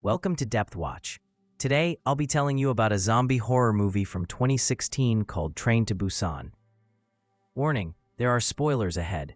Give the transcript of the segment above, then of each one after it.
Welcome to Depth Watch. Today, I'll be telling you about a zombie horror movie from 2016 called Train to Busan. Warning, there are spoilers ahead.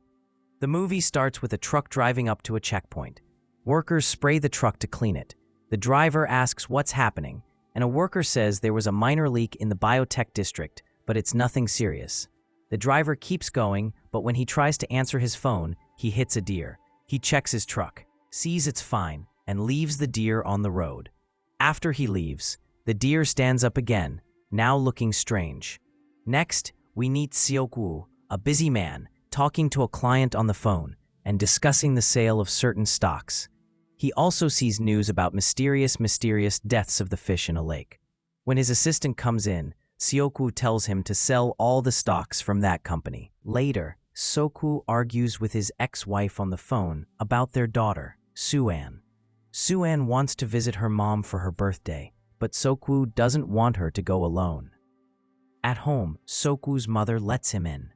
The movie starts with a truck driving up to a checkpoint. Workers spray the truck to clean it. The driver asks what's happening, and a worker says there was a minor leak in the biotech district, but it's nothing serious. The driver keeps going, but when he tries to answer his phone, he hits a deer. He checks his truck, sees it's fine, and leaves the deer on the road. After he leaves, the deer stands up again, now looking strange. Next, we meet Seok-woo, a busy man, talking to a client on the phone and discussing the sale of certain stocks. He also sees news about mysterious deaths of the fish in a lake. When his assistant comes in, Seok-woo tells him to sell all the stocks from that company. Later, Seok-woo argues with his ex-wife on the phone about their daughter, Soo-an. Soo-an wants to visit her mom for her birthday, but Seok-woo doesn't want her to go alone. At home, Seok-woo's mother lets him in.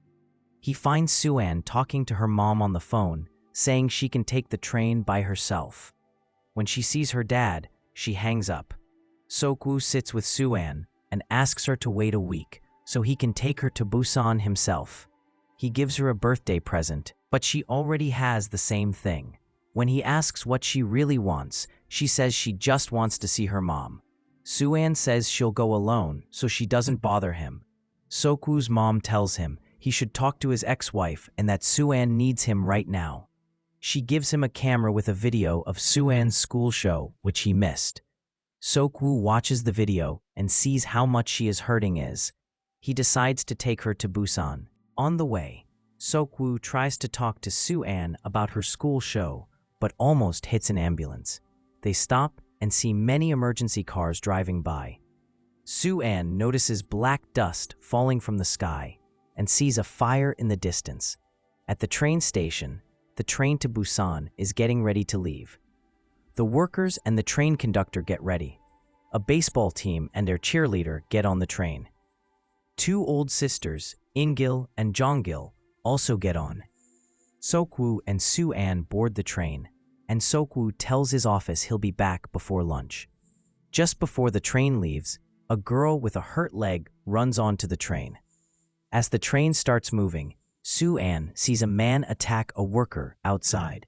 He finds Soo-an talking to her mom on the phone, saying she can take the train by herself. When she sees her dad, she hangs up. Seok-woo sits with Soo-an and asks her to wait a week so he can take her to Busan himself. He gives her a birthday present, but she already has the same thing. When he asks what she really wants, she says she just wants to see her mom. Soo-an says she'll go alone so she doesn't bother him. Seok-woo's mom tells him he should talk to his ex-wife and that Soo-an needs him right now. She gives him a camera with a video of Soo-an's school show, which he missed. Seok-woo watches the video and sees how much she is hurting. He decides to take her to Busan. On the way, Seok-woo tries to talk to Soo-an about her school show, but almost hits an ambulance. They stop and see many emergency cars driving by. Soo-an notices black dust falling from the sky and sees a fire in the distance. At the train station, the train to Busan is getting ready to leave. The workers and the train conductor get ready. A baseball team and their cheerleader get on the train. Two old sisters, In-gil and Jong-gil, also get on. Seok-woo and Soo-an board the train, and Seok-woo tells his office he'll be back before lunch. Just before the train leaves, a girl with a hurt leg runs onto the train. As the train starts moving, Soo-an sees a man attack a worker outside.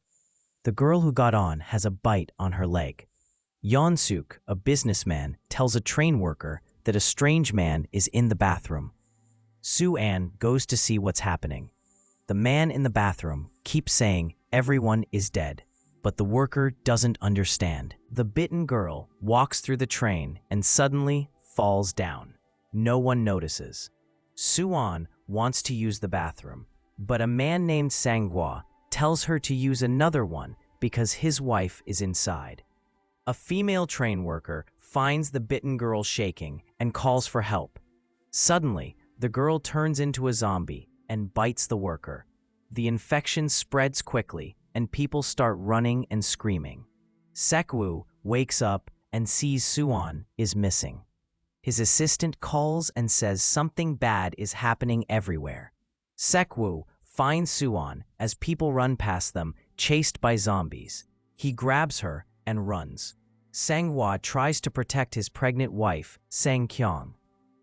The girl who got on has a bite on her leg. Yeon-suk, a businessman, tells a train worker that a strange man is in the bathroom. Soo-an goes to see what's happening. The man in the bathroom keeps saying everyone is dead, but the worker doesn't understand. The bitten girl walks through the train and suddenly falls down. No one notices. Soo-an wants to use the bathroom, but a man named Sang-hwa tells her to use another one because his wife is inside. A female train worker finds the bitten girl shaking and calls for help. Suddenly, the girl turns into a zombie and bites the worker. The infection spreads quickly, and people start running and screaming. Seok-woo wakes up and sees Soo-an is missing. His assistant calls and says something bad is happening everywhere. Seok-woo finds Soo-an as people run past them, chased by zombies. He grabs her and runs. Sang-hwa tries to protect his pregnant wife, Sang-kyung.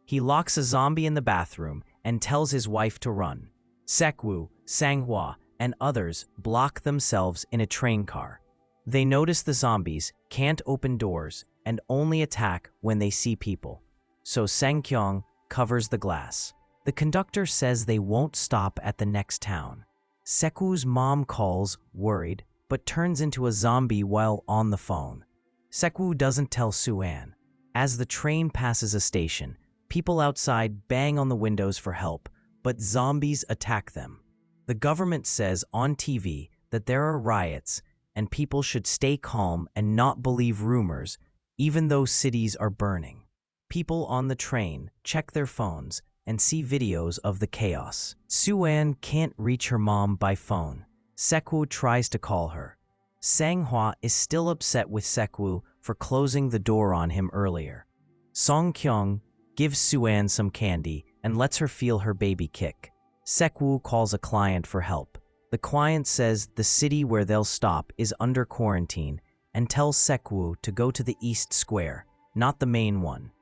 He locks a zombie in the bathroom and tells his wife to run. Seok-woo, Sang-hwa, and others block themselves in a train car. They notice the zombies can't open doors and only attack when they see people. So Sang-kyung covers the glass. The conductor says they won't stop at the next town. Seok-woo's mom calls, worried, but turns into a zombie while on the phone. Seok-woo doesn't tell Soo-an. As the train passes a station, people outside bang on the windows for help, but zombies attack them. The government says on TV that there are riots and people should stay calm and not believe rumors, even though cities are burning. People on the train check their phones and see videos of the chaos. Soo-an can't reach her mom by phone. Seok-woo tries to call her. Sang-hwa is still upset with Seok-woo for closing the door on him earlier. Sang-kyung gives Soo-an some candy and lets her feel her baby kick. Seok-woo calls a client for help. The client says the city where they'll stop is under quarantine and tells Sekwu to go to the East Square, not the main one.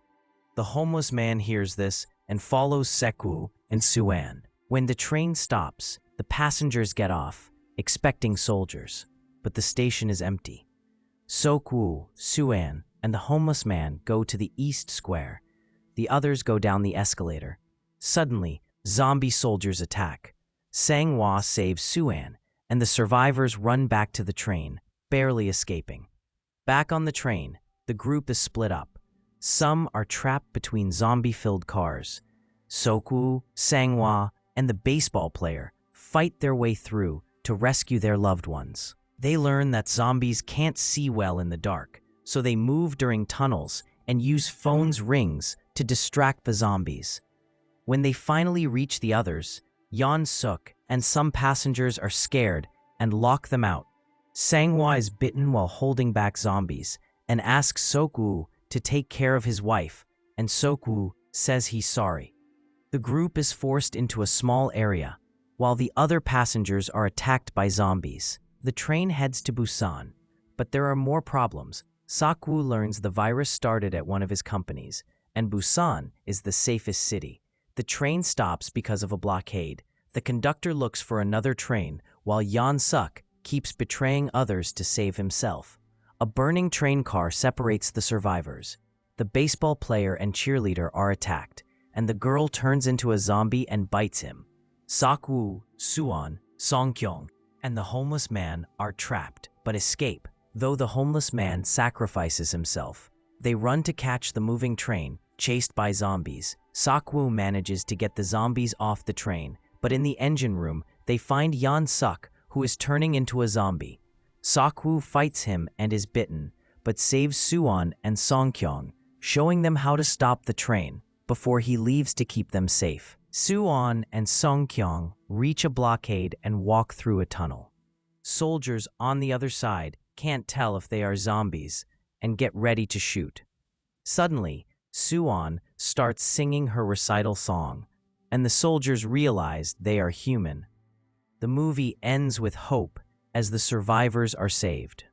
The homeless man hears this and follows Sekwu and Suan. When the train stops, the passengers get off, expecting soldiers, but the station is empty. Sekwu, Suan, and the homeless man go to the East Square. The others go down the escalator. Suddenly, zombie soldiers attack. Sanghua saves Suan, and the survivors run back to the train, barely escaping. Back on the train, the group is split up. Some are trapped between zombie-filled cars. Sekwu, Sanghua, and the baseball player fight their way through to rescue their loved ones. They learn that zombies can't see well in the dark, so they move during tunnels and use phones' rings to distract the zombies. When they finally reach the others, Suk and some passengers are scared and lock them out. Sanghua is bitten while holding back zombies and asks Sekwu to take care of his wife, and Sekwu says he's sorry. The group is forced into a small area, while the other passengers are attacked by zombies. The train heads to Busan, but there are more problems. Sekwu learns the virus started at one of his companies, and Busan is the safest city. The train stops because of a blockade. The conductor looks for another train, while Suk keeps betraying others to save himself. A burning train car separates the survivors. The baseball player and cheerleader are attacked, and the girl turns into a zombie and bites him. Sekwu, Suan, Songkyung, and the homeless man are trapped, but escape, though the homeless man sacrifices himself. They run to catch the moving train, chased by zombies. Sekwu manages to get the zombies off the train, but in the engine room, they find Suk, who is turning into a zombie. Sekwu fights him and is bitten, but saves Suan and Songkyung, showing them how to stop the train before he leaves to keep them safe. Suan and Songkyung reach a blockade and walk through a tunnel. Soldiers on the other side can't tell if they are zombies and get ready to shoot. Suddenly, Suan starts singing her recital song, and the soldiers realize they are human. The movie ends with hope as the survivors are saved.